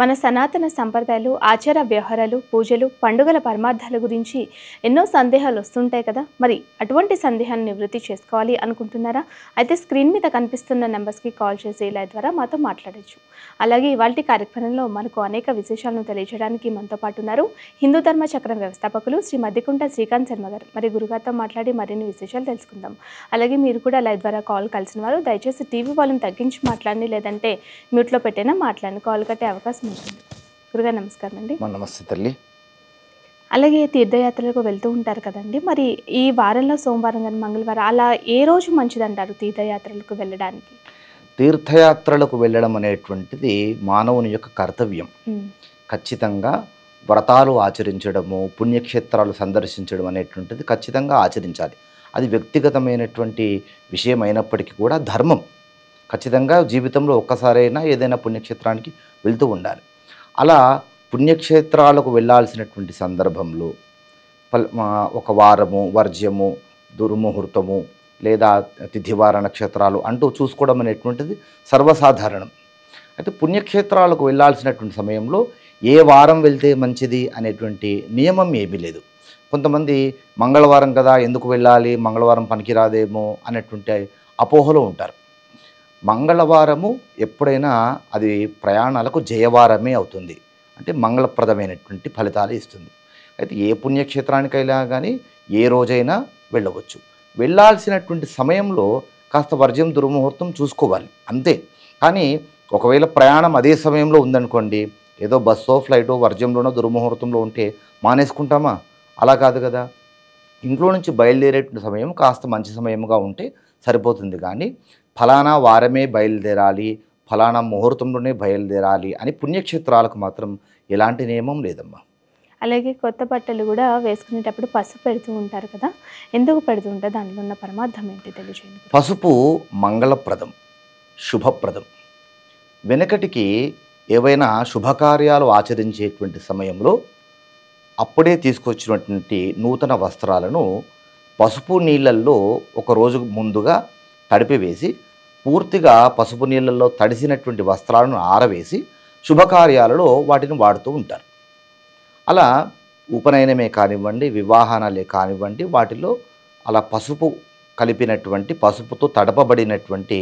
మన సనాతన సంప్రదాయాలు, ఆచార వ్యవహారాలు, పూజలు, పండుగల పరమార్థాల గురించి ఎన్నో సందేహాలు వస్తుంటాయి కదా. మరి అటువంటి సందేహాన్ని నివృత్తి చేసుకోవాలి అనుకుంటున్నారా? అయితే స్క్రీన్ మీద కనిపిస్తున్న నెంబర్స్కి కాల్ చేసి లైవ్ ద్వారా మాతో మాట్లాడొచ్చు. అలాగే ఇవాల్టి కార్యక్రమంలో మనకు అనేక విశేషాలను తెలియజేయడానికి మనతో పాటు ఉన్నారు హిందూ ధర్మ చక్రం వ్యవస్థాపకులు శ్రీ మద్దికుంట శ్రీకాంత్ శర్మ గారు. మరి గురుగారితో మాట్లాడి మరిన్ని విశేషాలు తెలుసుకుందాం. అలాగే మీరు కూడా లైవ్ ద్వారా కాల్ కలిసిన వారు దయచేసి టీవీ వాళ్ళని తగ్గించి మాట్లాడండి, లేదంటే మ్యూట్లో పెట్టైనా మాట్లాడండి. కాల్ కట్టే అవకాశం ఉంటుంది. గురుగారు నమస్కారం అండి. నమస్తే తల్లి. అలాగే తీర్థయాత్రలకు వెళ్తూ ఉంటారు కదండి, మరి ఈ వారంలో సోమవారం కానీ మంగళవారం అలా ఏ రోజు మంచిదంటారు తీర్థయాత్రలకు వెళ్ళడానికి? తీర్థయాత్రలకు వెళ్ళడం అనేటువంటిది మానవుని యొక్క కర్తవ్యం. ఖచ్చితంగా వ్రతాలు ఆచరించడము, పుణ్యక్షేత్రాలు సందర్శించడం అనేటువంటిది ఖచ్చితంగా ఆచరించాలి. అది వ్యక్తిగతమైనటువంటి విషయం అయినప్పటికీ కూడా ధర్మం. ఖచ్చితంగా జీవితంలో ఒక్కసారైనా ఏదైనా పుణ్యక్షేత్రానికి వెళ్తూ ఉండాలి. అలా పుణ్యక్షేత్రాలకు వెళ్ళాల్సినటువంటి సందర్భంలో ఒక వారము, వర్జ్యము, దుర్ముహూర్తము లేదా తిథివార నక్షత్రాలు అంటూ చూసుకోవడం అనేటువంటిది సర్వసాధారణం. అయితే పుణ్యక్షేత్రాలకు వెళ్ళాల్సినటువంటి సమయంలో ఏ వారం వెళ్తే మంచిది అనేటువంటి నియమం ఏమీ లేదు. కొంతమంది మంగళవారం కదా ఎందుకు వెళ్ళాలి, మంగళవారం పనికిరాదేమో అనేటువంటి అపోహలో ఉంటారు. మంగళవారము ఎప్పుడైనా అది ప్రయాణాలకు జయవారమే అవుతుంది, అంటే మంగళప్రదమైనటువంటి ఫలితాలు ఇస్తుంది. అయితే ఏ పుణ్యక్షేత్రానికైనా కానీ ఏ రోజైనా వెళ్ళవచ్చు. వెళ్ళాల్సినటువంటి సమయంలో కాస్త వర్జ్యం దుర్ముహూర్తం చూసుకోవాలి అంతే. కానీ ఒకవేళ ప్రయాణం అదే సమయంలో ఉందనుకోండి, ఏదో బస్సో ఫ్లైటో వర్జ్యంలోనో దుర్ముహూర్తంలో ఉంటే మానేసుకుంటామా? అలా కాదు కదా. ఇంట్లో నుంచి బయలుదేరేటువంటి సమయం కాస్త మంచి సమయముగా ఉంటే సరిపోతుంది. కానీ ఫలానా వారమే బయలుదేరాలి, ఫలానా ముహూర్తంలోనే బయలుదేరాలి అని పుణ్యక్షేత్రాలకు మాత్రం ఎలాంటి నియమం లేదమ్మా. అలాగే కొత్త బట్టలు కూడా వేసుకునేటప్పుడు పసుపు పెడుతూ ఉంటారు కదా, ఎందుకు పెడుతూ ఉంటారు? దాంట్లో ఉన్న పరమార్థం ఏంటి తెలియజేయండి. పసుపు మంగళప్రదం, శుభప్రదం. వెనకటికి ఏవైనా శుభకార్యాలు ఆచరించేటువంటి సమయంలో అప్పుడే తీసుకొచ్చినటువంటి నూతన వస్త్రాలను పసుపు నీళ్ళల్లో ఒక రోజు ముందుగా తడిపివేసి పూర్తిగా పసుపు నీళ్ళల్లో తడిసినటువంటి వస్త్రాలను ఆరవేసి శుభకార్యాలలో వాటిని వాడుతూ ఉంటారు. అలా ఉపనయనమే కానివ్వండి, వివాహానాలే కానివ్వండి, వాటిలో అలా పసుపు కలిపినటువంటి, పసుపుతో తడపబడినటువంటి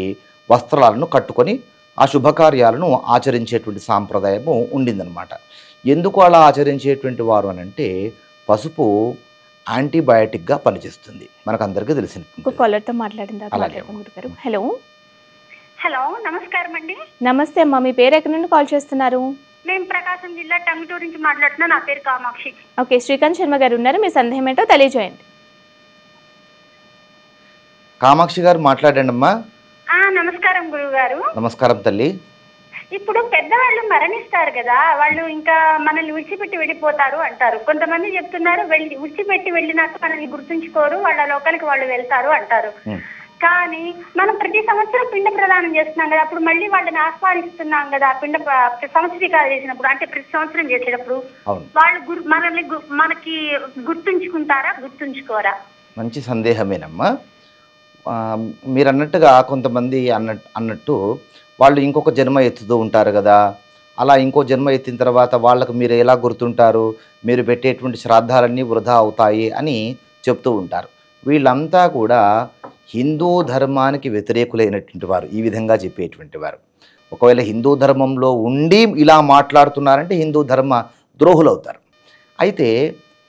వస్త్రాలను కట్టుకొని ఆ శుభకార్యాలను ఆచరించేటువంటి సాంప్రదాయము ఉండిందనమాట. ఎందుకు అలా ఆచరించేటువంటి వారు అని అంటే పసుపు యాంటీబయాటిక్గా పనిచేస్తుంది, మనకు అందరికీ తెలిసిన. కాలర్తో మాట్లాడిన తర్వాత హలో హలో నమస్కారం అండి. నమస్తే అమ్మా, మీ పేరు ఎక్కడి నుండి కాల్ చేస్తున్నారు? నేను ప్రకాశం జిల్లా టంగుటూరు నుంచి మాట్లాడుతున్నా. నా పేరు కామాక్షి. ఓకే, శ్రీకాంత్ శర్మ గారు ఉన్నారు, మీ సందేహం ఏంటో తెలియజేయండి. కామాక్షి గారు మాట్లాడండి అమ్మా. నమస్కారం గురువు గారు. నమస్కారం తల్లి. ఇప్పుడు పెద్దవాళ్ళు మరణిస్తారు కదా, వాళ్ళు ఇంకా మనల్ని విడిచిపెట్టి వెళ్ళిపోతారు అంటారు. కొంతమంది చెప్తున్నారు విడిచిపెట్టి వెళ్ళినాక మనల్ని గుర్తుంచుకోరు, వాళ్ళ లోకానికి వాళ్ళు వెళ్తారు అంటారు. కానీ మనం ప్రతి సంవత్సరం పిండ ప్రదానం చేస్తున్నాం కదా, అప్పుడు మళ్ళీ వాళ్ళని ఆహ్వానిస్తున్నాం కదా. పిండ సంవత్సరీకాలు చేసినప్పుడు, అంటే ప్రతి సంవత్సరం చేసేటప్పుడు వాళ్ళు మనకి గుర్తుంచుకుంటారా, గుర్తుంచుకోరా? మంచి సందేహమేనమ్మా. మీరు అన్నట్టుగా కొంతమంది అన్నట్టు వాళ్ళు ఇంకొక జన్మ ఎత్తుతూ ఉంటారు కదా. అలా ఇంకో జన్మ ఎత్తిన తర్వాత వాళ్ళకు మీరు ఎలా గుర్తుంటారు, మీరు పెట్టేటువంటి శ్రాద్ధాలన్నీ వృధా అవుతాయి అని చెప్తూ ఉంటారు. వీళ్ళంతా కూడా హిందూ ధర్మానికి వ్యతిరేకులైనటువంటి వారు, ఈ విధంగా చెప్పేటువంటి వారు. ఒకవేళ హిందూ ధర్మంలో ఉండి ఇలా మాట్లాడుతున్నారంటే హిందూ ధర్మ ద్రోహులు అవుతారు. అయితే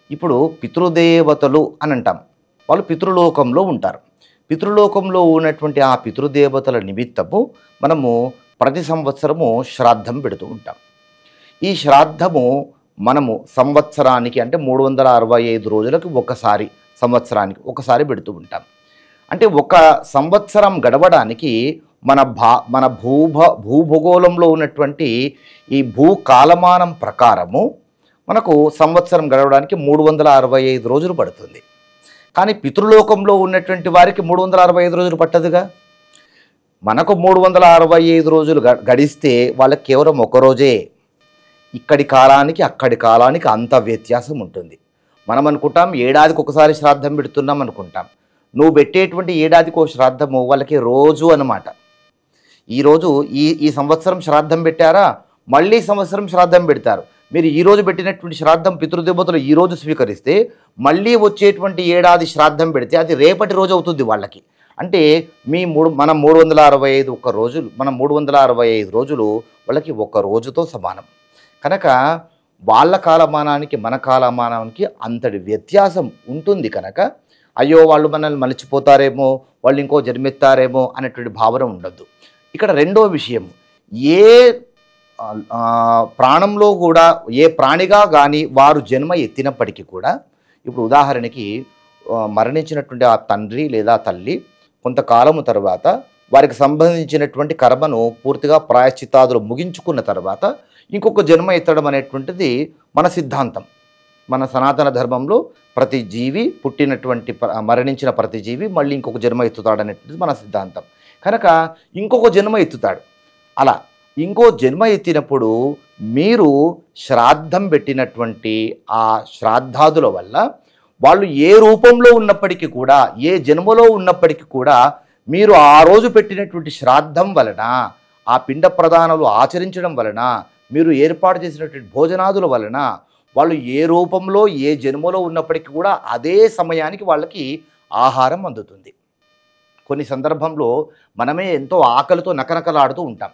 ఇప్పుడు పితృదేవతలు అని అంటాం, వాళ్ళు పితృలోకంలో ఉంటారు. పితృలోకంలో ఉన్నటువంటి ఆ పితృదేవతల నిమిత్తము మనము ప్రతి సంవత్సరము శ్రాద్ధం పెడుతూ ఉంటాం. ఈ శ్రాద్ధము మనము సంవత్సరానికి అంటే 365 రోజులకు ఒకసారి, సంవత్సరానికి ఒకసారి పెడుతూ ఉంటాం. అంటే ఒక సంవత్సరం గడవడానికి మన భూభూగోళంలో ఉన్నటువంటి ఈ భూకాలమానం ప్రకారము మనకు సంవత్సరం గడవడానికి 365 రోజులు పడుతుంది. కానీ పితృలోకంలో ఉన్నటువంటి వారికి 365 రోజులు పట్టదుగా. మనకు 365 రోజులు గడిస్తే వాళ్ళకి కేవలం ఒక రోజే. ఇక్కడి కాలానికి అక్కడి కాలానికి అంత వ్యత్యాసం ఉంటుంది. మనం అనుకుంటాం ఏడాదికి ఒకసారి శ్రాద్ధం పెడుతున్నాం అనుకుంటాం. నువ్వు పెట్టేటువంటి ఏడాదికి ఒక శ్రాద్ధము వాళ్ళకి రోజు అన్నమాట. ఈరోజు ఈ సంవత్సరం శ్రాద్ధం పెట్టారా, మళ్ళీ సంవత్సరం శ్రాద్ధం పెడతారు. మీరు ఈరోజు పెట్టినటువంటి శ్రాద్ధం పితృదేవతలు ఈరోజు స్వీకరిస్తే మళ్ళీ వచ్చేటువంటి ఏడాది శ్రాద్ధం పెడితే అది రేపటి రోజు అవుతుంది వాళ్ళకి. అంటే మనం 365 ఒక్క రోజులు, మనం 365 రోజులు వాళ్ళకి ఒక రోజుతో సమానం. కనుక వాళ్ళ కాలమానానికి మన కాలమానానికి అంతటి వ్యత్యాసం ఉంటుంది. కనుక అయ్యో వాళ్ళు మనల్ని మలిచిపోతారేమో, వాళ్ళు ఇంకో జన్మెత్తారేమో అనేటువంటి భావన ఉండద్దు. ఇక్కడ రెండో విషయం, ఏ ప్రాణంలో కూడా ఏ ప్రాణిగా కానీ వారు జన్మ ఎత్తినప్పటికీ కూడా, ఇప్పుడు ఉదాహరణకి మరణించినటువంటి ఆ తండ్రి లేదా తల్లి కొంతకాలము తర్వాత వారికి సంబంధించినటువంటి కర్మను పూర్తిగా ప్రాయశ్చిత్తాదులు ముగించుకున్న తర్వాత ఇంకొక జన్మ ఎత్తడం అనేటువంటిది మన సిద్ధాంతం. మన సనాతన ధర్మంలో ప్రతి జీవి మరణించిన ప్రతి జీవి మళ్ళీ ఇంకొక జన్మ ఎత్తుతాడు అనేటువంటిది మన సిద్ధాంతం. కనుక ఇంకొక జన్మ ఎత్తుతాడు. అలా ఇంకో జన్మ ఎత్తినప్పుడు మీరు శ్రాద్ధం పెట్టినటువంటి ఆ శ్రాద్ధాదుల వల్ల వాళ్ళు ఏ రూపంలో ఉన్నప్పటికీ కూడా, ఏ జన్మలో ఉన్నప్పటికీ కూడా, మీరు ఆ రోజు పెట్టినటువంటి శ్రాద్ధం వలన, ఆ పిండ ప్రదానాలు ఆచరించడం వలన, మీరు ఏర్పాటు చేసినటువంటి భోజనాదుల వలన వాళ్ళు ఏ రూపంలో ఏ జన్మలో ఉన్నప్పటికీ కూడా అదే సమయానికి వాళ్ళకి ఆహారం అందుతుంది. కొన్ని సందర్భంలో మనమే ఎంతో ఆకలితో నకనకలాడుతూ ఉంటాం.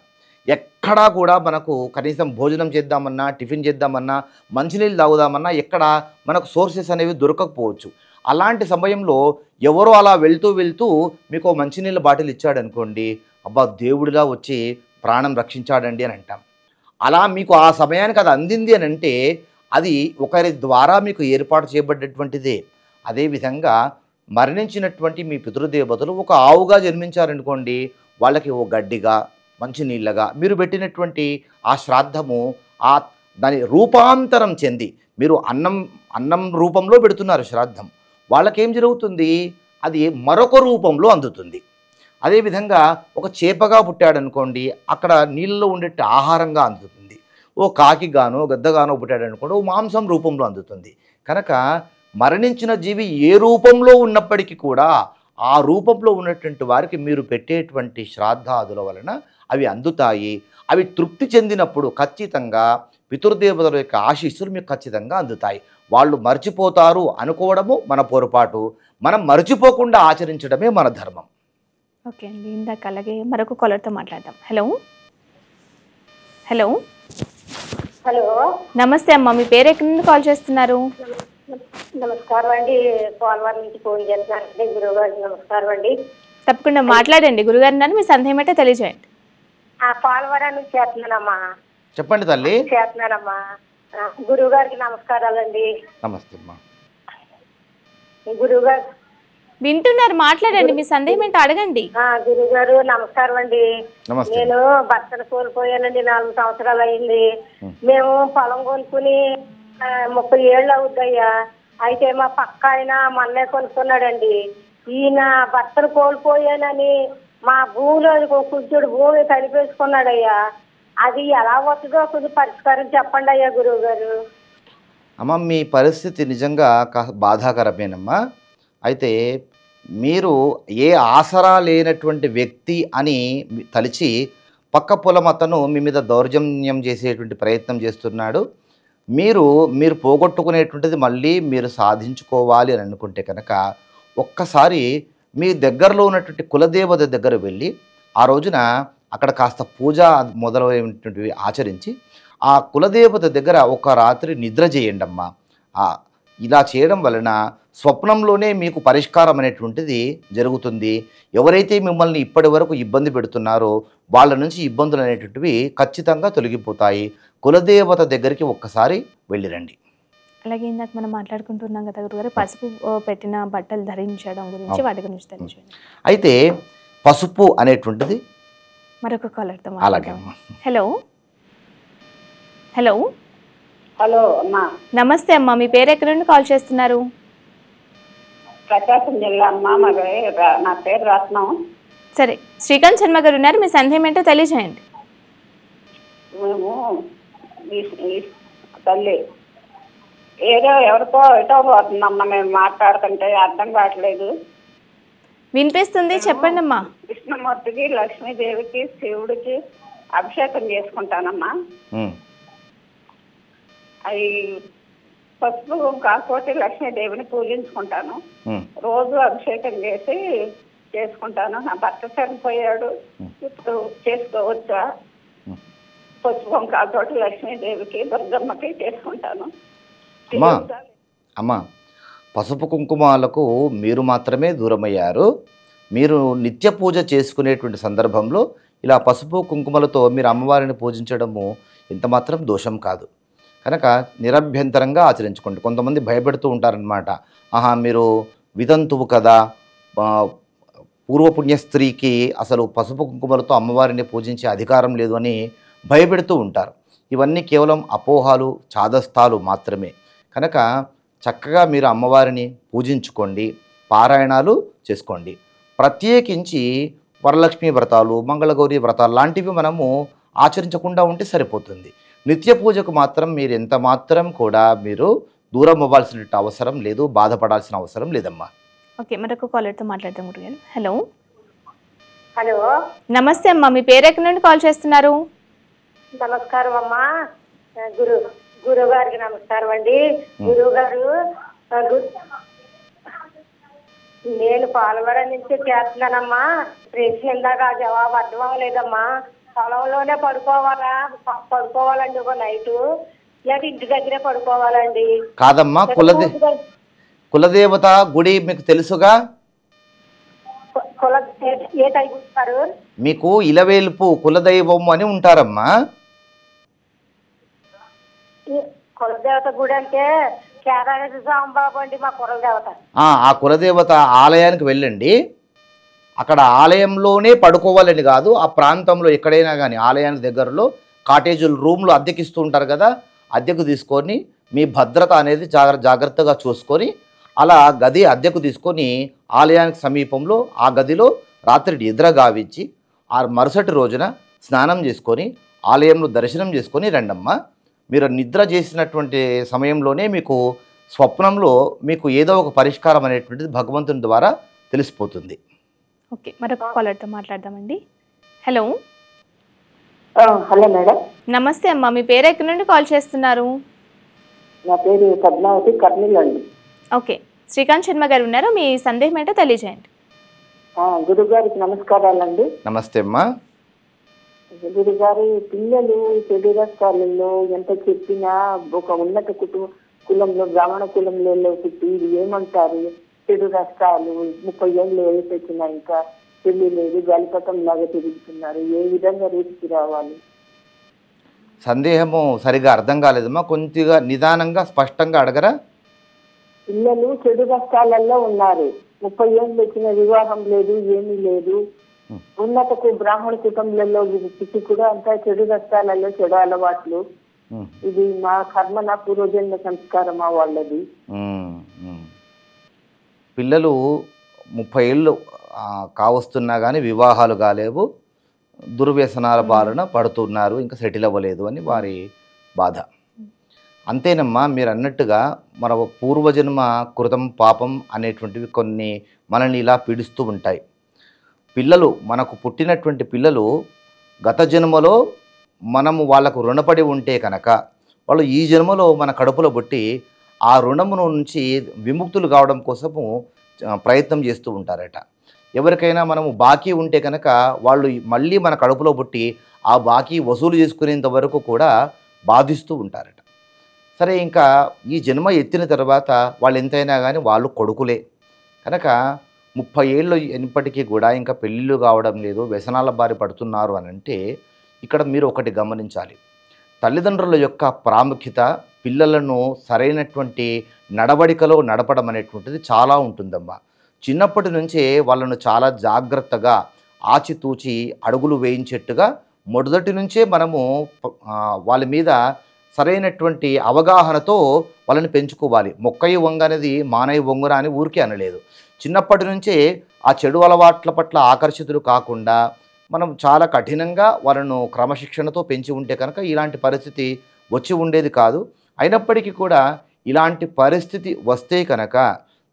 ఎక్కడా కూడా మనకు కనీసం భోజనం చేద్దామన్నా, టిఫిన్ చేద్దామన్నా, మంచినీళ్ళు తాగుదామన్నా ఎక్కడ మనకు సోర్సెస్ అనేవి దొరకకపోవచ్చు. అలాంటి సమయంలో ఎవరో అలా వెళ్తూ మీకు మంచినీళ్ళ బాటిల్ ఇచ్చాడనుకోండి, అబ్బా దేవుడిలా వచ్చి ప్రాణం రక్షించాడండి అని అంటాం. అలా మీకు ఆ సమయానికి అది అందింది అని అంటే అది ఒకరి ద్వారా మీకు ఏర్పాటు చేయబడ్డటువంటిదే. అదేవిధంగా మరణించినటువంటి మీ పితృదేవతలు ఒక ఆవుగా జన్మించారనుకోండి, వాళ్ళకి ఓ గడ్డిగా మంచినీళ్ళగా మీరు పెట్టినటువంటి ఆ శ్రాద్ధము దాని రూపాంతరం చెంది, మీరు అన్నం రూపంలో పెడుతున్నారు శ్రాద్ధం, వాళ్ళకేం జరుగుతుంది, అది మరొక రూపంలో అందుతుంది. అదేవిధంగా ఒక చేపగా పుట్టాడనుకోండి, అక్కడ నీళ్ళలో ఉండే ఆహారంగా అందుతుంది. ఓ కాకిగానో గద్దగానో పుట్టాడనుకోండి, ఓ మాంసం రూపంలో అందుతుంది. కనుక మరణించిన జీవి ఏ రూపంలో ఉన్నప్పటికీ కూడా ఆ రూపంలో ఉన్నటువంటి వారికి మీరు పెట్టేటువంటి శ్రాద్ధాదుల వలన అవి అందుతాయి. అవి తృప్తి చెందినప్పుడు ఖచ్చితంగా పితృదేవతల యొక్క ఆశీస్సులు మీకు ఖచ్చితంగా అందుతాయి. వాళ్ళు మర్చిపోతారు అనుకోవడము మన పొరపాటు. మనం మర్చిపోకుండా ఆచరించడమే మన ధర్మం. ఓకే అండి, ఇందాక అలాగే మరొక కాలర్తో మాట్లాడదాం. హలో హలో హలో, నమస్తే అమ్మ, మీ పేరు ఎక్కడి నుండి కాల్ చేస్తున్నారు? నమస్కారం అండి, పోలవరం నుంచి ఫోన్ చేస్తున్నానండి. గురువుగారు నమస్కారం అండి. తప్పకుండా మాట్లాడండి గురుగారు, నన్ను మీ సందేహం ఏంటో తెలియజేయండి. పోలవరం నుంచి చేస్తున్నానమ్మా. చెప్పండి తల్లి. చేస్తున్నానమ్మా. గురువు గారికి నమస్కారాలండి. నమస్తే అమ్మా. గురువు గారు వింటున్నారు, మాట్లాడండి, మీ సందేహం ఏంటో అడగండి. గురువు గారు నమస్కారం అండి. నమస్తే. నేను భర్తను కోల్పోయానండి, 4 సంవత్సరాలు అయింది. మేము పొలం కొనుక్కుని 30 ఏళ్ళు అవుద్దయ్యా. అయితే మా పక్క ఆయన మొన్నే కొనుక్కున్నాడండి. ఈయన భర్తను కోల్పోయానని మా భూమిలో కొంచెం భూమి కలిపేసుకున్నాడయ్యా. అది ఎలా వస్తుందో కొంచెం పరిష్కారం చెప్పండి అయ్యా గురువు గారు. అమ్మ, మీ పరిస్థితి నిజంగా బాధాకరమేనమ్మా. అయితే మీరు ఏ ఆసరా లేనటువంటి వ్యక్తి అని తలిచి పక్క పొలం అతను మీ మీద దౌర్జన్యం చేసేటువంటి ప్రయత్నం చేస్తున్నాడు. మీరు పోగొట్టుకునేటువంటిది మళ్ళీ మీరు సాధించుకోవాలి అని అనుకుంటే కనుక ఒక్కసారి మీ దగ్గరలో ఉన్నటువంటి కులదేవత దగ్గర వెళ్ళి ఆ రోజున అక్కడ కాస్త పూజ మొదలైనటువంటివి ఆచరించి ఆ కులదేవత దగ్గర ఒక రాత్రి నిద్ర చేయండి అమ్మా. ఇలా చేయడం వలన స్వప్నంలోనే మీకు పరిష్కారం అనేటువంటిది జరుగుతుంది. ఎవరైతే మిమ్మల్ని ఇప్పటి వరకు ఇబ్బంది పెడుతున్నారో వాళ్ళ నుంచి ఇబ్బందులు అనేటువంటివి ఖచ్చితంగా తొలగిపోతాయి. కులదేవత దగ్గరికి ఒక్కసారి వెళ్ళిరండి. అలాగే ఇందాక మనం మాట్లాడుకుంటున్నాం కదా గురుగారు, పసుపు పెట్టిన బట్టలు ధరించడం గురించి, వాటి గురించి తెలియజేయండి. అయితే పసుపు అనేటువంటిది మరొక కాలర్తో అలాగే. హలో హలో హలో అమ్మా. నమస్తే అమ్మా, మీ పేరు ఎక్కడి నుండి కాల్ చేస్తున్నారు? ప్రకాశం జిల్లా అమ్మా. నా పేరు రత్నం. సరే, శ్రీకాంత్ శర్మ గారు ఉన్నారు, మీ సందేహం ఏంటో తెలియజేయండి. మేము తల్లి ఏదో ఎవరికో ఎటో పోతుందమ్మా, మేము మాట్లాడుతుంటే అర్థం కావట్లేదు. వినిపిస్తుంది, చెప్పండి అమ్మా. కృష్ణమూర్తికి, లక్ష్మీదేవికి, శివుడికి అభిషేకం చేసుకుంటానమ్మా. ఉమ్, అవి పసుపు కాకపోతే లక్ష్మీదేవిని పూజించుకుంటాను. ఉమ్, రోజు అభిషేకం చేసి చేసుకుంటాను. నా భర్త చనిపోయాడు, ఇప్పుడు చేసుకోవచ్చా? పసుపు కాకపోతే లక్ష్మీదేవికి దుర్గమ్మకి చేసుకుంటాను. అమ్మా అమ్మా పసుపు కుంకుమాలకు మీరు మాత్రమే దూరమయ్యారు. మీరు నిత్య పూజ చేసుకునేటువంటి సందర్భంలో ఇలా పసుపు కుంకుమలతో మీరు అమ్మవారిని పూజించడము ఎంత మాత్రం దోషం కాదు. కనుక నిరభ్యంతరంగా ఆచరించుకోండి. కొంతమంది భయపెడుతూ ఉంటారనమాట. ఆహా, మీరు వితంతువు కదా, పూర్వపుణ్య స్త్రీకి అసలు పసుపు కుంకుమలతో అమ్మవారిని పూజించే అధికారం లేదు అని భయపెడుతూ ఉంటారు. ఇవన్నీ కేవలం అపోహాలు, చాదస్తాలు మాత్రమే. కనుక చక్కగా మీరు అమ్మవారిని పూజించుకోండి, పారాయణాలు చేసుకోండి. ప్రత్యేకించి వరలక్ష్మి వ్రతాలు, మంగళగౌరి వ్రతాలు లాంటివి మనము ఆచరించకుండా ఉంటే సరిపోతుంది. నిత్య పూజకు మాత్రం మీరు ఎంత మాత్రం కూడా మీరు దూరం అవ్వాల్సిన అవసరం లేదు, బాధపడాల్సిన అవసరం లేదమ్మా. ఓకే, మరొక కాలర్తో మాట్లాడతాం గురుగారు. హలో హలో, నమస్తే అమ్మా, మీ పేరు ఎక్కడి నుండి కాల్ చేస్తున్నారు? నమస్కారం అమ్మా. గురువు గారికి నమస్కారం అండి. గురువు గారు, నేను పాలవరం నుంచి చేస్తున్నానమ్మా. ప్రశ్న ఇందాక జవాబు అర్థం అవ్వలేదమ్మా. పొలంలోనే పడుకోవాలండి ఒక నైటు, లేదా ఇంటి దగ్గరే పడుకోవాలండి? కాదమ్మా, కులదేవత గుడి మీకు తెలుసుగా? ఏ టైపు ఇస్తారు? మీకు ఇలవేల్పు కులదైవం అని ఉంటారమ్మా. కులదేవత గుడి అంటే కేదారేశ్వర స్వామి బాబు అండి మా కులదేవత. ఆ కులదేవత ఆలయానికి వెళ్ళండి. అక్కడ ఆలయంలోనే పడుకోవాలని కాదు, ఆ ప్రాంతంలో ఎక్కడైనా కానీ ఆలయానికి దగ్గరలో కాటేజీలు, రూమ్లు అద్దెకిస్తూ ఉంటారు కదా, అద్దెకు తీసుకొని మీ భద్రత అనేది జాగ్రత్తగా చూసుకొని అలా గది అద్దెకు తీసుకొని ఆలయానికి సమీపంలో ఆ గదిలో రాత్రి నిద్ర గావించి ఆ మరుసటి రోజున స్నానం చేసుకొని ఆలయంలో దర్శనం చేసుకొని రండమ్మా. మీరు నిద్ర చేసినటువంటి సమయంలోనే మీకు స్వప్నంలో మీకు ఏదో ఒక పరిష్కారం అనేటువంటిది భగవంతుని ద్వారా తెలిసిపోతుంది. ఓకే, మరొక కాలర్తో మాట్లాడదామండి. హలో హలో మేడం, నమస్తే అమ్మా, మీ పేరు ఎక్కడి నుండి కాల్ చేస్తున్నారు? నా పేరు పద్మావతి, కర్నూలు అండి. ఓకే, శ్రీకాంత్ శర్మ గారు ఉన్నారు, మీ సందేహం ఏంటో తెలియజేయండి. గురుగారికి నమస్కారాలండి. నమస్తే అమ్మా. గురుగారు, పిల్లలు చెడు రాష్ట్రాలలో ఎంత చెప్పినా ఒక ఉన్నత కులంలో, బ్రాహ్మణ కులంలో పుట్టి ఏమంటారు, చెడు రాష్ట్రాలు 30 ఏళ్ళు వయసు వచ్చినా ఇంకా పెళ్లి లేదు, గాలిపటం లాగా తిరుగుతున్నారు. ఏ విధంగా రేపుకి రావాలి? సందేహము సరిగా అర్థం కాలేదమ్మా, కొద్దిగా నిదానంగా స్పష్టంగా అడగరా? పిల్లలు చెడు రాష్ట్రాలలో ఉన్నారు, 30 ఏళ్ళు వచ్చిన వివాహం లేదు, ఏమీ లేదు. ఉన్నత బ్రాహ్మణ కుటుంబాలలో పుట్టి కూడా అంతా చెడు రాష్ట్రాలలో చెడు అలవాట్లు. ఇది మా కర్మ, నా పూర్వజన్మ సంస్కారమా వాళ్ళది? పిల్లలు 30 ఏళ్ళు కావస్తున్నా కానీ వివాహాలు కాలేవు, దుర్వ్యసనాల బారిన పడుతున్నారు, ఇంకా సెటిల్ అవ్వలేదు అని వారి బాధ. అంతేనమ్మా, మీరు అన్నట్టుగా మన పూర్వజన్మ కృతం పాపం అనేటువంటివి కొన్ని మనల్ని ఇలా పీడిస్తూ ఉంటాయి. పిల్లలు, మనకు పుట్టినటువంటి పిల్లలు గత జన్మలో మనము వాళ్ళకు రుణపడి ఉంటే కనుక వాళ్ళు ఈ జన్మలో మన కడుపులో పుట్టి ఆ రుణమును నుంచి విముక్తులు కావడం కోసము ప్రయత్నం చేస్తూ ఉంటారట. ఎవరికైనా మనము బాకీ ఉంటే కనుక వాళ్ళు మళ్ళీ మన కడుపులో పుట్టి ఆ బాకీ వసూలు చేసుకునేంత వరకు కూడా బాధిస్తూ ఉంటారట. సరే, ఇంకా ఈ జన్మ ఎత్తిన తర్వాత వాళ్ళు ఎంతైనా కానీ వాళ్ళు కొడుకులే కనుక 30 ఏళ్ళు ఎప్పటికీ కూడా ఇంకా పెళ్ళిళ్ళు కావడం లేదు, వ్యసనాల బారి పడుతున్నారు అని అంటే ఇక్కడ మీరు ఒకటి గమనించాలి. తల్లిదండ్రుల యొక్క ప్రాముఖ్యత పిల్లలను సరైనటువంటి నడవడికలో నడపడం అనేటువంటిది చాలా ఉంటుందమ్మా. చిన్నప్పటి నుంచే వాళ్ళను చాలా జాగ్రత్తగా ఆచితూచి అడుగులు వేయించేట్టుగా మొదటి నుంచే మనము వాళ్ళ మీద సరైనటువంటి అవగాహనతో వాళ్ళని పెంచుకోవాలి. మొక్కయి వంగ అనేది మానవి వంగున అని ఊరికే అనలేదు. చిన్నప్పటి నుంచే ఆ చెడు అలవాట్ల పట్ల ఆకర్షితులు కాకుండా మనం చాలా కఠినంగా వాళ్ళను క్రమశిక్షణతో పెంచి ఉంటే కనుక ఇలాంటి పరిస్థితి వచ్చి ఉండేది కాదు. అయినప్పటికీ కూడా ఇలాంటి పరిస్థితి వస్తే కనుక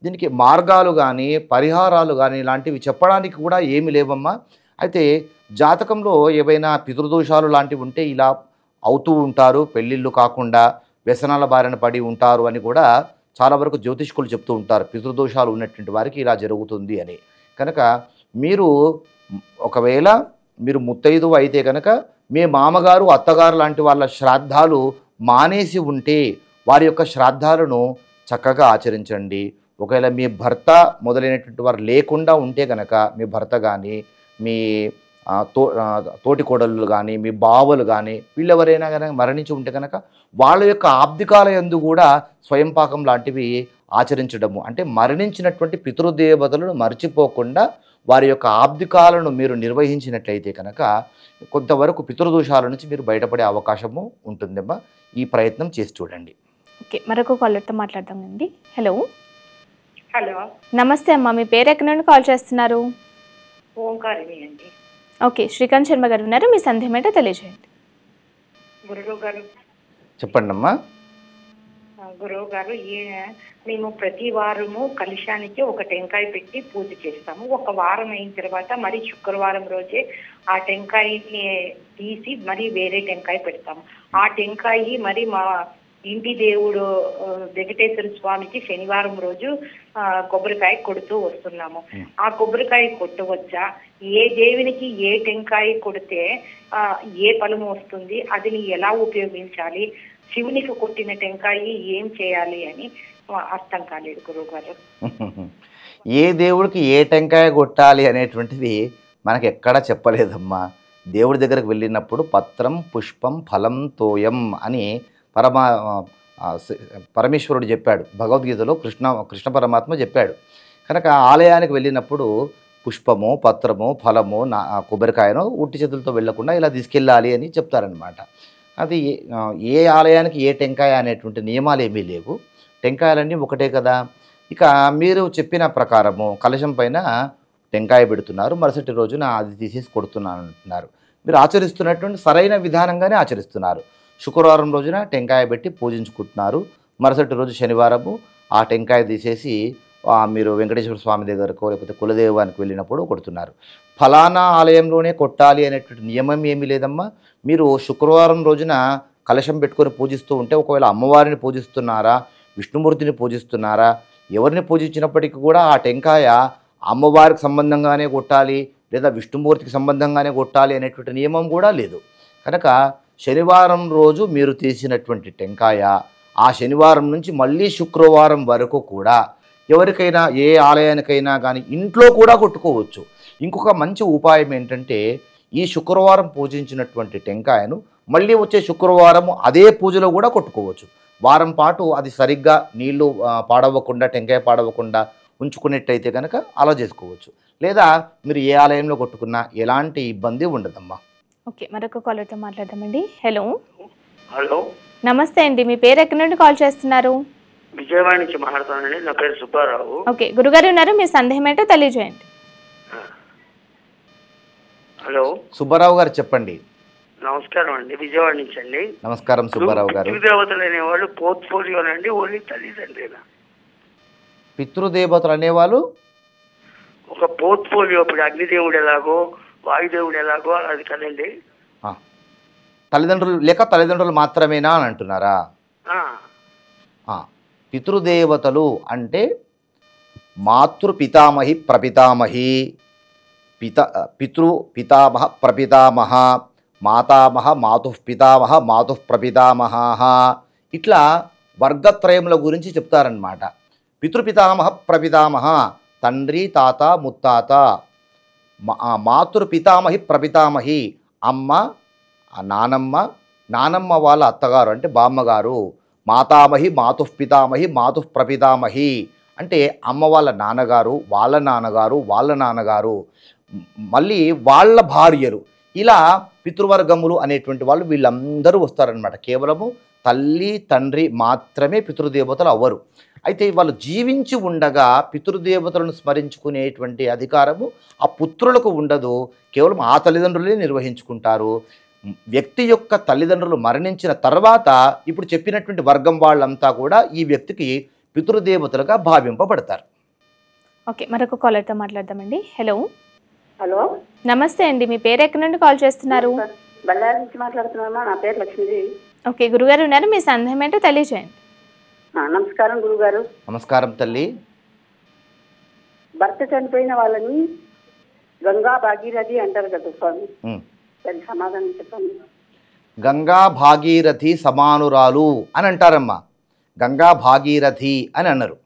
దీనికి మార్గాలు కానీ పరిహారాలు కానీ ఇలాంటివి చెప్పడానికి కూడా ఏమి లేవమ్మా. అయితే జాతకంలో ఏవైనా పితృదోషాలు లాంటివి ఉంటే ఇలా అవుతూ ఉంటారు, పెళ్ళిళ్ళు కాకుండా వ్యసనాల బారిన పడి ఉంటారు అని కూడా చాలా వరకు జ్యోతిష్కులు చెప్తూ ఉంటారు. పితృదోషాలు ఉన్నటువంటి వారికి ఇలా జరుగుతుంది అని. కనుక మీరు ఒకవేళ మీరు ముత్తైదువ అయితే కనుక మీ మామగారు అత్తగారు లాంటి వాళ్ళ శ్రాద్ధాలు మానేసి ఉంటే వారి యొక్క శ్రాద్ధాలను చక్కగా ఆచరించండి. ఒకవేళ మీ భర్త మొదలైనటువంటి వారు లేకుండా ఉంటే కనుక మీ భర్త కానీ మీ తోటి కోడళ్ళు కానీ మీ బావలు కానీ వీళ్ళెవరైనా కనుక మరణించి ఉంటే కనుక వాళ్ళ యొక్క ఆబ్దికాల యందు కూడా స్వయంపాకం లాంటివి ఆచరించడము, అంటే మరణించినటువంటి పితృదేవతలను మర్చిపోకుండా వారి యొక్క ఆబ్దికాలను మీరు నిర్వహించినట్లయితే కనుక కొంతవరకు పితృదోషాల నుంచి మీరు బయటపడే అవకాశము ఉంటుందమ్మా. ఈ ప్రయత్నం చేసి చూడండి. ఓకే, మరొక కాలర్తో మాట్లాడదాం అండి. హలో. హలో, నమస్తే అమ్మా, మీ పేరు ఎక్కడి నుండి కాల్ చేస్తున్నారు? ఓంకారిణి అండి. ఓకే, శ్రీకాంత్ శర్మ గారు ఉన్నారు, మీ సందేహం ఏంటో తెలియజేయండి. గురువు గారు చెప్పండి అమ్మా. గురువు గారు, మేము ప్రతి వారము కలశానికి ఒక టెంకాయ పెట్టి పూజ చేస్తాము. ఒక వారం అయిన తర్వాత మరి శుక్రవారం రోజే ఆ టెంకాయని తీసి మరి వేరే టెంకాయ పెడతాము. ఆ టెంకాయ మరి మా ఇంటి దేవుడు వెంకటేశ్వర స్వామికి శనివారం రోజు కొబ్బరికాయ కొడుతూ వస్తున్నాము. ఆ కొబ్బరికాయ కొట్టవచ్చా? ఏ దేవునికి ఏ టెంకాయ కొడితే ఏ ఫలము వస్తుంది? అది ఎలా ఉపయోగించాలి? శివునికి కొట్టిన టెంకాయ ఏం చేయాలి అని అర్థం కాలేదు గురువు గారు. ఏ దేవుడికి ఏ టెంకాయ కొట్టాలి అనేటువంటిది మనకి ఎక్కడా చెప్పలేదమ్మా. దేవుడి దగ్గరకు వెళ్ళినప్పుడు పత్రం పుష్పం ఫలం తోయం అని పరమేశ్వరుడు చెప్పాడు. భగవద్గీతలో కృష్ణ పరమాత్మ చెప్పాడు. కనుక ఆలయానికి వెళ్ళినప్పుడు పుష్పము పత్రము ఫలము కొబ్బరికాయను ఉట్టి చేతులతో వెళ్లకుండా ఇలా తీసుకెళ్ళాలి అని చెప్తారనమాట. అది ఏ ఆలయానికి ఏ టెంకాయ అనేటువంటి నియమాలు ఏమీ లేవు. టెంకాయలన్నీ ఒకటే కదా. ఇక మీరు చెప్పిన ప్రకారము కలశం పైన టెంకాయ పెడుతున్నారు, మరుసటి రోజున అది తీసేసి కొడుతున్నాను అంటున్నారు. మీరు ఆచరిస్తున్నటువంటి సరైన విధానంగానే ఆచరిస్తున్నారు. శుక్రవారం రోజున టెంకాయ పెట్టి పూజించుకుంటున్నారు, మరుసటి రోజు శనివారము ఆ టెంకాయ తీసేసి మీరు వెంకటేశ్వర స్వామి దగ్గరకో లేకపోతే కులదేవానికి వెళ్ళినప్పుడు కొడుతున్నారు. ఫలానా ఆలయంలోనే కొట్టాలి అనేటువంటి నియమం ఏమీ లేదమ్మా. మీరు శుక్రవారం రోజున కలశం పెట్టుకొని పూజిస్తూ ఉంటే ఒకవేళ అమ్మవారిని పూజిస్తున్నారా, విష్ణుమూర్తిని పూజిస్తున్నారా, ఎవరిని పూజించినప్పటికీ కూడా ఆ టెంకాయ అమ్మవారికి సంబంధంగానే కొట్టాలి లేదా విష్ణుమూర్తికి సంబంధంగానే కొట్టాలి అనేటువంటి నియమం కూడా లేదు. కనుక శనివారం రోజు మీరు తీసినటువంటి టెంకాయ ఆ శనివారం నుంచి మళ్ళీ శుక్రవారం వరకు కూడా ఎవరికైనా ఏ ఆలయానికైనా కానీ ఇంట్లో కూడా కొట్టుకోవచ్చు. ఇంకొక మంచి ఉపాయం ఏంటంటే ఈ శుక్రవారం పూజించినటువంటి టెంకాయను మళ్ళీ వచ్చే శుక్రవారం అదే పూజలో కూడా కొట్టుకోవచ్చు. వారం పాటు అది సరిగ్గా నీళ్లు పాడవకుండా టెంకాయ పాడవకుండా ఉంచుకున్నట్టయితే కనుక అలా చేసుకోవచ్చు. లేదా మీరు ఏ ఆలయంలో కొట్టుకున్నా ఎలాంటి ఇబ్బంది ఉండదమ్మా. ఓకే, మరొక కాలర్తో మాట్లాడదామండి. హలో. హలో, నమస్తే అండి, మీ పేరు ఎక్కడి నుండి కాల్ చేస్తున్నారు? విజయవాడ నుంచి మాట్లాడుతానండి. నా పేరు సుబ్బారావు. ఓకే, గురుగారు ఉన్నారు, మీ సందేహం ఏంటో తెలియజేయండి. హలో, సుబ్బారావు గారు చెప్పండి. నమస్కారం అండి, విజయవాడ నుంచి అండి. నమస్కారం సుబ్బారావు గారు. పితృదేవతలు అనేవాళ్ళు పోర్ట్ఫోలియోనండి, ఓన్లీ తల్లిదండ్రులేనా? పితృదేవతలు అనేవాళ్ళు ఒక పోర్ట్ఫోలియో, ఇప్పుడు అగ్నిదేవుడు ఎలాగో వాయుదేవుడు ఎలాగో అది కదండి. తల్లిదండ్రులు లేక తల్లిదండ్రులు మాత్రమేనా అని అంటున్నారా? పితృదేవతలు అంటే మాతృపితామహి ప్రపితామహి, పితృ పితామహ ప్రపితామహ, మాతామహ మాతుఃపితామహ మాతుఃప్రపితామహ, ఇట్లా వర్గత్రయముల గురించి చెప్తారనమాట. పితృపితామహ ప్రపితామహ తండ్రి తాత ముత్తాత, మాతృపితామహి ప్రపితామహి అమ్మ నానమ్మ, నానమ్మ వాళ్ళ అత్తగారు అంటే బామ్మగారు, మాతామహి మాతుఃపితామహి మాతుఃప్రపితామహి అంటే అమ్మ వాళ్ళ నాన్నగారు, వాళ్ళ నాన్నగారు, వాళ్ళ నాన్నగారు, మళ్ళీ వాళ్ళ భార్యలు, ఇలా పితృవర్గములు అనేటువంటి వాళ్ళు వీళ్ళందరూ వస్తారనమాట. కేవలము తల్లి తండ్రి మాత్రమే పితృదేవతలు అవ్వరు. అయితే వాళ్ళు జీవించి ఉండగా పితృదేవతలను స్మరించుకునేటువంటి అధికారము ఆ పుత్రులకు ఉండదు, కేవలం ఆ తల్లిదండ్రులే నిర్వహించుకుంటారు. వ్యక్తి యొక్క తల్లిదండ్రులు మరణించిన తర్వాత ఇప్పుడు చెప్పినటువంటి వర్గం వాళ్ళంతా కూడా ఈ వ్యక్తికి పితృదేవతలుగా భావింపబడతారు. ఓకే, మరొక కాలర్తో మాట్లాడదామండి. హలో. హలో, నమస్తే అండి, మీ పేరు ఎక్కడి నుండి కాల్ చేస్తున్నారు? బళ్ళారి నుంచి మాట్లాడుతున్నామా. నా పేరు లక్ష్మీదేవి. ఓకే, గురుగారు ఉన్నారు, మీ సందేహం ఏంటో తెలియజేయండి. నమస్కారం గురుగారు. నమస్కారం తల్లి. భర్త చనిపోయిన వాళ్ళని గంగా భాగీరథి అంటారు కదా స్వామి, దాని సమాధానం చెప్పండి. గంగా భాగీరథి సమానురాలు అని అంటారమ్మా. గంగా భాగీరథి అని అన్నారు.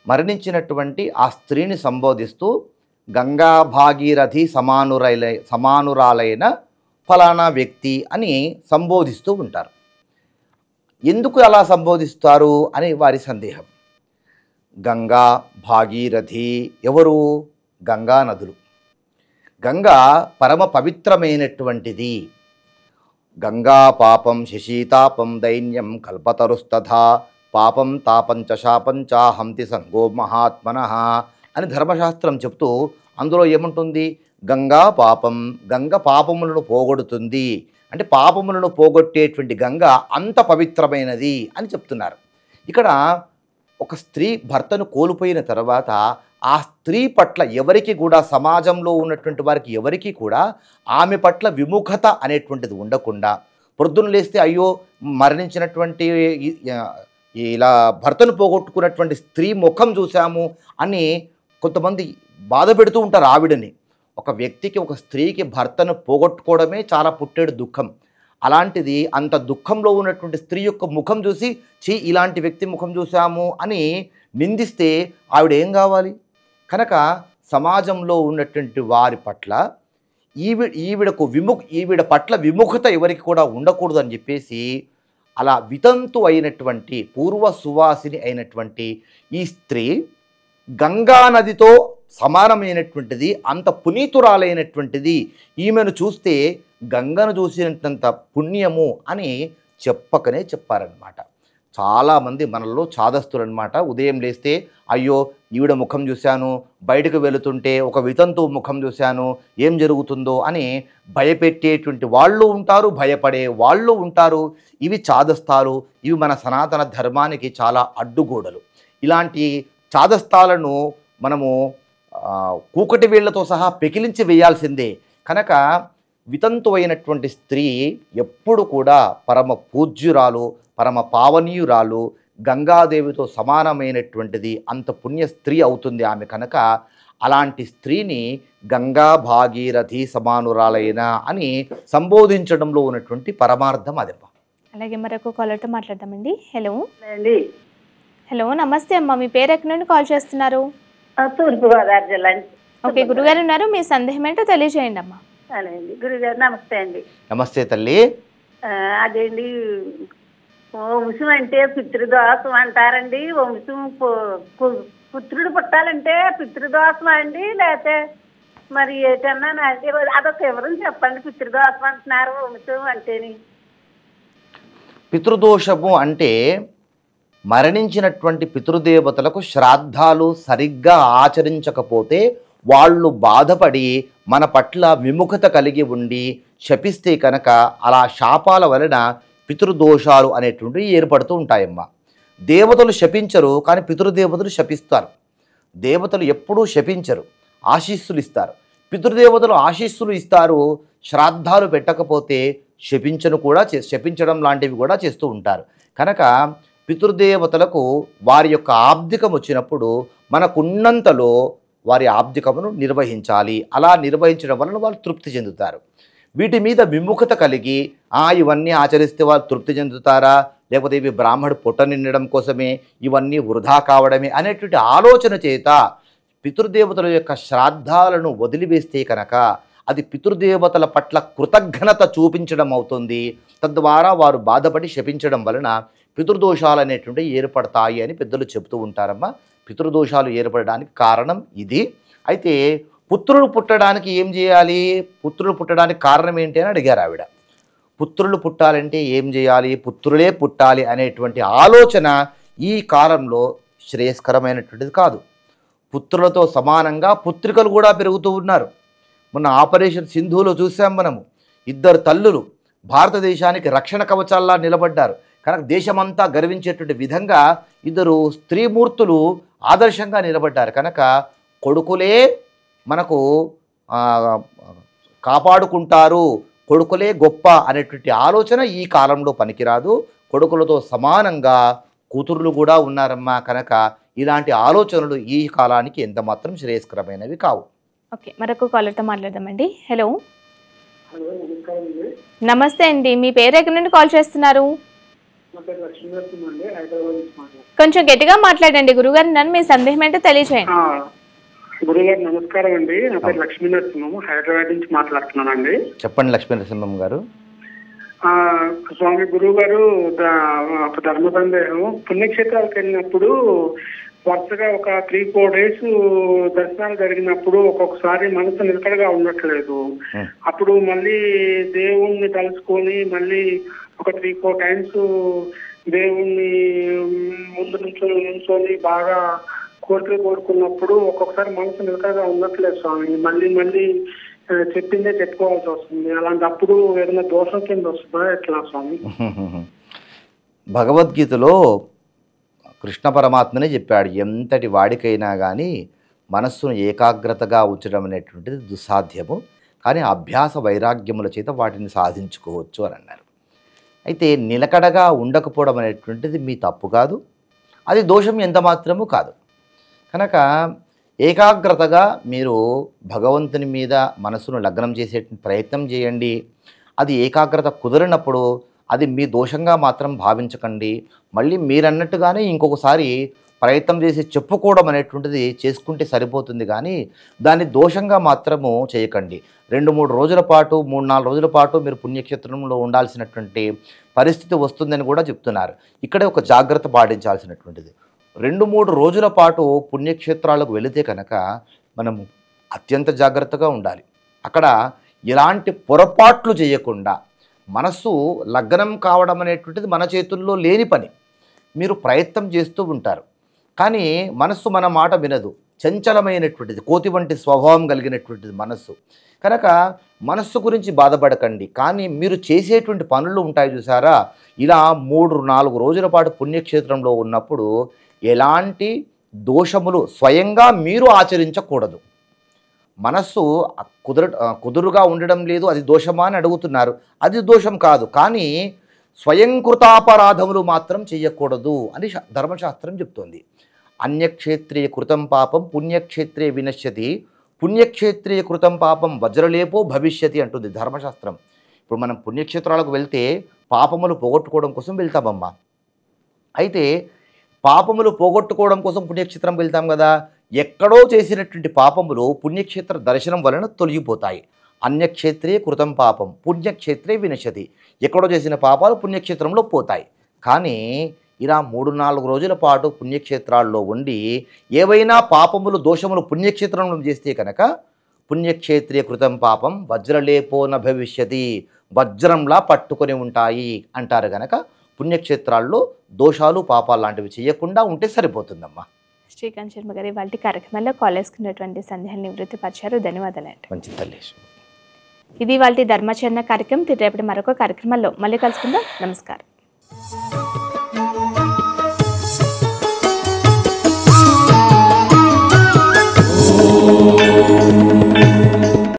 మరణించినటువంటి ఆ స్త్రీని సంబోధిస్తూ గంగా భాగీరథి సమానురాలైన ఫలానా వ్యక్తి అని సంబోధిస్తూ ఉంటారు. ఎందుకు అలా సంబోధిస్తారు అని వారి సందేహం. గంగా భాగీరథి ఎవరు? గంగా నదులు. గంగా పరమ పవిత్రమైనటువంటిది. గంగా పాపం శశీతాపం దైన్యం కల్పతరుస్తథా పాపం తాపంచ శాపంచ హంతి సంగో మహాత్మనః అని ధర్మశాస్త్రం చెప్తూ అందులో ఏముంటుంది? గంగా పాపం, గంగ పాపములను పోగొడుతుంది. అంటే పాపములను పోగొట్టేటువంటి గంగ అంత పవిత్రమైనది అని చెప్తున్నారు. ఇక్కడ ఒక స్త్రీ భర్తను కోల్పోయిన తర్వాత ఆ స్త్రీ పట్ల ఎవరికి కూడా, సమాజంలో ఉన్నటువంటి వారికి ఎవరికి కూడా ఆమె పట్ల విముఖత అనేటువంటిది ఉండకుండా, పొద్దున్న లేస్తే అయ్యో మరణించినటువంటి ఇలా భర్తను పోగొట్టుకున్నటువంటి స్త్రీ ముఖం చూసాము అని కొంతమంది బాధ పెడుతూ ఉంటారు ఆవిడని. ఒక వ్యక్తికి, ఒక స్త్రీకి భర్తను పోగొట్టుకోవడమే చాలా పుట్టేడు దుఃఖం. అలాంటిది అంత దుఃఖంలో ఉన్నటువంటి స్త్రీ యొక్క ముఖం చూసి ఇలాంటి వ్యక్తి ముఖం చూసాము అని నిందిస్తే ఆవిడ ఏం కావాలి? కనుక సమాజంలో ఉన్నటువంటి వారి పట్ల ఈవిడ పట్ల విముఖత ఎవరికి కూడా ఉండకూడదు అని చెప్పేసి అలా వితంతు అయినటువంటి పూర్వ సువాసిని అయినటువంటి ఈ స్త్రీ గంగా నదితో సమానమైనటువంటిది, అంత పునీతురాలైనటువంటిది. ఈమెను చూస్తే గంగను చూసినంత పుణ్యము అని చెప్పకనే చెప్పారనమాట. చాలామంది మనలో చాదస్తులు అనమాట. ఉదయం లేస్తే అయ్యో ఈవిడ ముఖం చూశాను, బయటకు వెళుతుంటే ఒక వితంతు ముఖం చూశాను, ఏం జరుగుతుందో అని భయపెట్టేటువంటి వాళ్ళు ఉంటారు, భయపడే వాళ్ళు ఉంటారు. ఇవి చాదస్తాలు. ఇవి మన సనాతన ధర్మానికి చాలా అడ్డుగోడలు. ఇలాంటి చాదస్తాలను మనము కూకటి వేళ్లతో సహా పెకిలించి వేయాల్సిందే. కనుక వితంతు అయినటువంటి స్త్రీ ఎప్పుడు కూడా పరమ పూజ్యురాలు, పరమ పావనీయురాలు, గంగాదేవితో సమానమైనటువంటిది, అంత పుణ్య స్త్రీ అవుతుంది ఆమె. కనుక అలాంటి స్త్రీని గంగా భాగీరథి సమానురాలైన అని సంబోధించడంలో ఉన్నటువంటి పరమార్థం అదమ్మా. అలాగే మరొక కాలర్తో మాట్లాడదామండి. హలో అండి. హలో, నమస్తే అమ్మ, మీ పేరు ఎక్కడి నుండి కాల్ చేస్తున్నారు? తూర్పుగోదావరి జిల్లా. ఓకే, గురుగారు ఉన్నారు, మీ సందేహం ఏంటో తెలియజేయండి అమ్మా. అలాండి గురుగారు, నమస్తే అండి. నమస్తే తల్లి. అదేండి, వంశం అంటే పితృదోషం అంటారండి. వంశం పుత్రుడు పుట్టాలంటే పితృదోషం అండి, లేకపోతే మరి ఏటన్నా అంటే అదొక వివరం చెప్పండి. పితృదోషం అంటున్నారు వంశం అంటేని. పితృదోషము అంటే మరణించినటువంటి పితృదేవతలకు శ్రాద్ధాలు సరిగ్గా ఆచరించకపోతే వాళ్ళు బాధపడి మన పట్ల విముఖత కలిగి ఉండి శపిస్తే కనుక అలా శాపాల వలన పితృదోషాలు అనేటువంటివి ఏర్పడుతూ ఉంటాయమ్మా. దేవతలు శపించరు, కానీ పితృదేవతలు శపిస్తారు. దేవతలు ఎప్పుడూ శపించరు, ఆశీస్సులు ఇస్తారు. పితృదేవతలు ఆశీస్సులు ఇస్తారు, శ్రాద్ధాలు పెట్టకపోతే శపించడం లాంటివి కూడా చేస్తూ ఉంటారు. కనుక పితృదేవతలకు వారి యొక్క ఆబ్దికం వచ్చినప్పుడు మనకున్నంతలో వారి ఆబ్దికమును నిర్వహించాలి. అలా నిర్వహించడం వలన వాళ్ళు తృప్తి చెందుతారు. వీటి మీద విముఖత కలిగి ఇవన్నీ ఆచరిస్తే వాళ్ళు తృప్తి చెందుతారా, లేకపోతే ఇవి బ్రాహ్మడు పొట్ట నిండడం కోసమే, ఇవన్నీ వృధా కావడమే అనేటువంటి ఆలోచన చేత పితృదేవతల యొక్క శ్రాద్ధాలను వదిలివేస్తే కనుక అది పితృదేవతల పట్ల కృతజ్ఞత చూపించడం అవుతుంది. తద్వారా వారు బాధపడి శపించడం వలన పితృదోషాలు అనేటువంటివి ఏర్పడతాయి అని పెద్దలు చెబుతూ ఉంటారమ్మా. పితృదోషాలు ఏర్పడడానికి కారణం ఇది. అయితే పుత్రులు పుట్టడానికి ఏం చేయాలి? పుత్రులు పుట్టడానికి కారణం ఏంటి అని అడిగారు ఆవిడ. పుత్రులు పుట్టాలంటే ఏం చేయాలి? పుత్రులే పుట్టాలి అనేటువంటి ఆలోచన ఈ కాలంలో శ్రేయస్కరమైనటువంటిది కాదు. పుత్రులతో సమానంగా పుత్రికలు కూడా పెరుగుతూ ఉన్నారు. మొన్న ఆపరేషన్ సింధూలో చూసాం మనము. 2 తల్లులు భారతదేశానికి రక్షణ కవచాల్లా నిలబడ్డారు. కనుక దేశమంతా గర్వించేటువంటి విధంగా 2 స్త్రీమూర్తులు ఆదర్శంగా నిలబడ్డారు. కనుక కొడుకులే మనకు కాపాడుకుంటారు, కొడుకులే గొప్ప అనేటువంటి ఆలోచన ఈ కాలంలో పనికిరాదు. కొడుకులతో సమానంగా కూతుర్లు కూడా ఉన్నారమ్మా. కనుక ఇలాంటి ఆలోచనలు ఈ కాలానికి ఎంత మాత్రం శ్రేయస్కరమైనవి కావు. ఓకే, మరొక కాలర్తో మాట్లాడదామండి. హలో, నమస్తే అండి. మీ పేరు ఎక్కడి నుండి కాల్ చేస్తున్నారు? కొంచెం గట్టిగా మాట్లాడండి గురుగారు. నన్ను మీ సందేహం ఏంటో తెలియచేయండి. గురుగారు నమస్కారం అండి. నా పేరు లక్ష్మీ నరసింహం, హైదరాబాద్ నుంచి మాట్లాడుతున్నానండి. చెప్పండి లక్ష్మీ నరసింహం గారు. స్వామి గురువు గారు, ఒక ధర్మ సందేహం. పుణ్యక్షేత్రాలకు వెళ్ళినప్పుడు వరుసగా ఒక 3-4 డేస్ దర్శనాలు జరిగినప్పుడు ఒక్కొక్కసారి మనసు నిలకడగా ఉండట్లేదు. అప్పుడు మళ్ళీ దేవుణ్ణి తలుచుకొని మళ్ళీ ఒక 3-4 టైమ్స్ దేవుణ్ణి ముందు నుంచొని బాగా కోరికలు కోరుకున్నప్పుడు ఒక్కొక్కసారి మనసు నిలకడగా ఉండట్లేదు స్వామి. మళ్ళీ చెప్పిందే చెప్పుకోవాల్సి వస్తుంది. అలాంటప్పుడు ఏదైనా దోషం కింద వస్తుందా ఎట్లా స్వామి? భగవద్గీతలో కృష్ణ పరమాత్మనే చెప్పాడు, ఎంతటి వాడికైనా కానీ మనస్సును ఏకాగ్రతగా ఉంచడం అనేటువంటిది దుస్సాధ్యము, కానీ అభ్యాస వైరాగ్యముల చేత వాటిని సాధించుకోవచ్చు అని అన్నారు. అయితే నిలకడగా ఉండకపోవడం అనేటువంటిది మీ తప్పు కాదు, అది దోషం ఎంత మాత్రము కాదు. కనుక ఏకాగ్రతగా మీరు భగవంతుని మీద మనసును లగ్నం చేసే ప్రయత్నం చేయండి. అది ఏకాగ్రత కుదిరినప్పుడు అది మీ దోషంగా మాత్రం భావించకండి. మళ్ళీ మీరన్నట్టుగానే ఇంకొకసారి ప్రయత్నం చేసి చెప్పుకోవడం అనేటువంటిది చేసుకుంటే సరిపోతుంది, కానీ దాన్ని దోషంగా మాత్రము చేయకండి. 2-3 రోజుల పాటు 3-4 రోజుల పాటు మీరు పుణ్యక్షేత్రంలో ఉండాల్సినటువంటి పరిస్థితి వస్తుందని కూడా చెప్తున్నారు. ఇక్కడే ఒక జాగ్రత్త పాటించాల్సినటువంటిది, 2-3 రోజుల పాటు పుణ్యక్షేత్రాలకు వెళితే కనుక మనము అత్యంత జాగ్రత్తగా ఉండాలి. అక్కడ ఎలాంటి పొరపాట్లు చేయకుండా మనస్సు లగ్నం కావడం అనేటువంటిది మన చేతుల్లో లేని పని. మీరు ప్రయత్నం చేస్తూ ఉంటారు, కానీ మనస్సు మన మాట వినదు. చంచలమైనటువంటిది, కోతి వంటి స్వభావం కలిగినటువంటిది మనస్సు. కనుక మనస్సు గురించి బాధపడకండి. కానీ మీరు చేసేటువంటి పనులు ఉంటాయి చూసారా, ఇలా 3-4 రోజుల పాటు పుణ్యక్షేత్రంలో ఉన్నప్పుడు ఎలాంటి దోషములు స్వయంగా మీరు ఆచరించకూడదు. మనస్సు కుదురుగా ఉండడం లేదు, అది దోషమా అని అడుగుతున్నారు. అది దోషం కాదు, కానీ స్వయంకృతాపరాధములు మాత్రం చేయకూడదు అని ధర్మశాస్త్రం చెప్తోంది. అన్యక్షేత్రీయ కృతం పాపం పుణ్యక్షేత్రే వినశ్యతి, పుణ్యక్షేత్రీయ కృతం పాపం వజ్రలేపో భవిష్యతి అంటుంది ధర్మశాస్త్రం. ఇప్పుడు మనం పుణ్యక్షేత్రాలకు వెళ్తే పాపములు పోగొట్టుకోవడం కోసం వెళ్తామమ్మా. అయితే పాపములు పోగొట్టుకోవడం కోసం పుణ్యక్షేత్రం వెళ్తాం కదా, ఎక్కడో చేసినటువంటి పాపములు పుణ్యక్షేత్ర దర్శనం వలన తొలగిపోతాయి. అన్యక్షేత్రీయ కృతం పాపం పుణ్యక్షేత్రే వినశ్యతి, ఎక్కడో చేసిన పాపాలు పుణ్యక్షేత్రంలో పోతాయి. కానీ ఇలా 3-4 రోజుల పాటు పుణ్యక్షేత్రాల్లో ఉండి ఏవైనా పాపములు దోషములు పుణ్యక్షేత్రంలో చేస్తే కనుక పుణ్యక్షేత్రీయ కృతం పాపం వజ్రలేపో న భవిష్యతి, వజ్రంలా పట్టుకొని ఉంటాయి అంటారు. కనుక పుణ్యక్షేత్రాల్లో దోషాలు పాపాలు లాంటివి చేయకుండా ఉంటే సరిపోతుందమ్మా. శ్రీకాంత్ శర్మ గారి వాళ్ళ కార్యక్రమంలో కాలేసుకున్నటువంటి సందేహాలు నివృత్తిపరిచారు. ధన్యవాదాలండి. మంచి తల్లి. ఇది వాళ్ళ ధర్మచరణ కార్యక్రమం. రేపటి మరొక కార్యక్రమంలో మళ్ళీ కలుసుకుందాం. నమస్కారం.